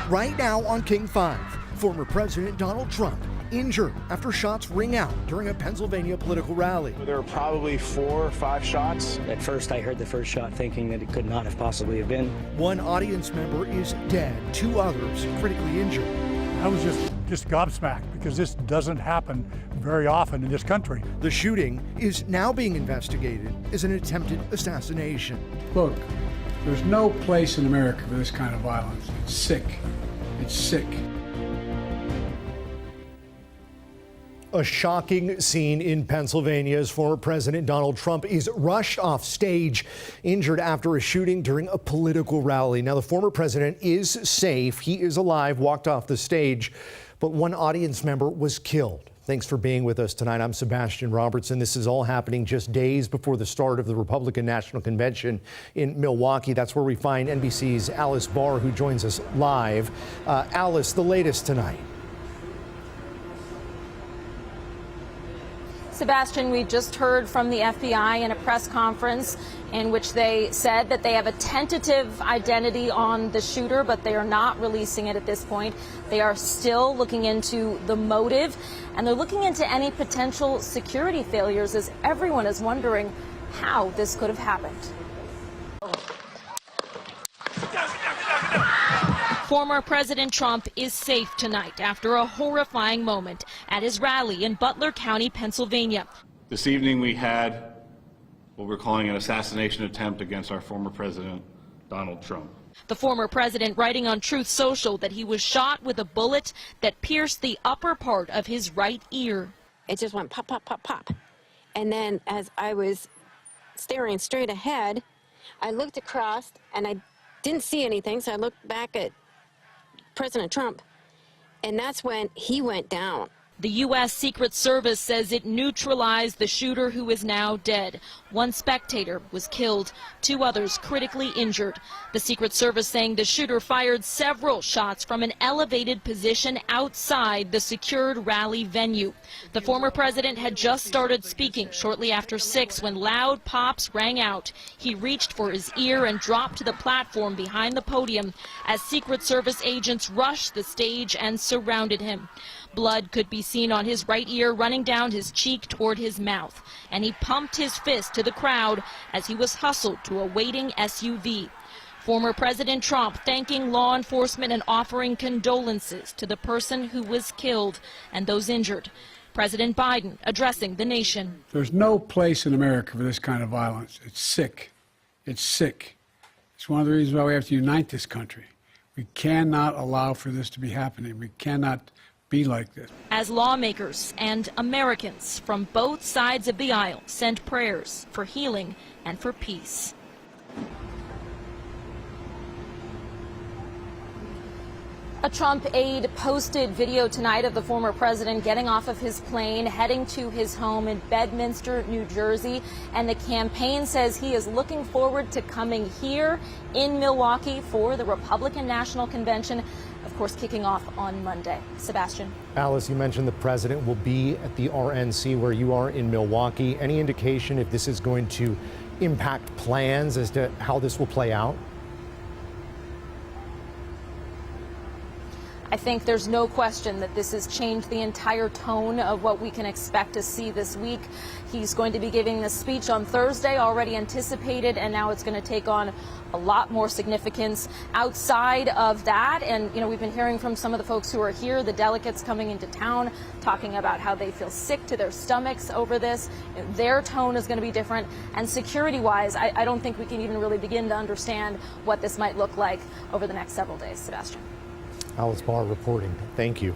Right now on King 5, former President Donald Trump injured after shots ring out during a Pennsylvania political rally. There were probably 4 or 5 shots. At first, I heard the first shot thinking that it could not have possibly have been. One audience member is dead, 2 others critically injured. I was just gobsmacked because this doesn't happen very often in this country. The shooting is now being investigated as an attempted assassination. Look, there's no place in America for this kind of violence. It's sick. It's sick. A shocking scene in Pennsylvania as former President Donald Trump is rushed off stage, injured after a shooting during a political rally. Now, the former president is safe. He is alive, walked off the stage, but one audience member was killed. Thanks for being with us tonight. I'm Sebastian Robertson. This is all happening just days before the start of the Republican National Convention in Milwaukee. That's where we find NBC's Alice Barr, who joins us live. Alice, the latest tonight. Sebastian, we just heard from the FBI in a press conference in which they said that they have a tentative identity on the shooter, but they are not releasing it at this point. They are still looking into the motive, and they're looking into any potential security failures, as everyone is wondering how this could have happened. Former President Trump is safe tonight after a horrifying moment at his rally in Butler County, Pennsylvania. This evening we had what we're calling an assassination attempt against our former president, Donald Trump. The former president writing on Truth Social that he was shot with a bullet that pierced the upper part of his right ear. It just went pop, pop, pop, pop. And then as I was staring straight ahead, I looked across and I didn't see anything, so I looked back at President Trump, and that's when he went down. The U.S. Secret Service says it neutralized the shooter, who is now dead. One spectator was killed, 2 others critically injured. The Secret Service saying the shooter fired several shots from an elevated position outside the secured rally venue. The former president had just started speaking shortly after 6 when loud pops rang out. He reached for his ear and dropped to the platform behind the podium as Secret Service agents rushed the stage and surrounded him. Blood could be seen on his right ear running down his cheek toward his mouth, and he pumped his fist to the crowd as he was hustled to a waiting SUV. Former President Trump thanking law enforcement and offering condolences to the person who was killed and those injured. President Biden addressing the nation. There's no place in America for this kind of violence. It's sick. It's sick. It's one of the reasons why we have to unite this country. We cannot allow for this to be happening. We cannot be like this. As lawmakers and Americans from both sides of the aisle send prayers for healing and for peace. A Trump aide posted video tonight of the former president getting off of his plane, heading to his home in Bedminster, New Jersey. And the campaign says he is looking forward to coming here in Milwaukee for the Republican National Convention, of course, kicking off on Monday. Sebastian. Alice, you mentioned the president will be at the RNC where you are in Milwaukee. Any indication if this is going to impact plans as to how this will play out? I think there's no question that this has changed the entire tone of what we can expect to see this week. He's going to be giving this speech on Thursday, already anticipated, and now it's going to take on a lot more significance outside of that. And, you know, we've been hearing from some of the folks who are here, the delegates coming into town, talking about how they feel sick to their stomachs over this. Their tone is going to be different. And security-wise, I don't think we can even really begin to understand what this might look like over the next several days. Sebastian. Alice Barr reporting. Thank you.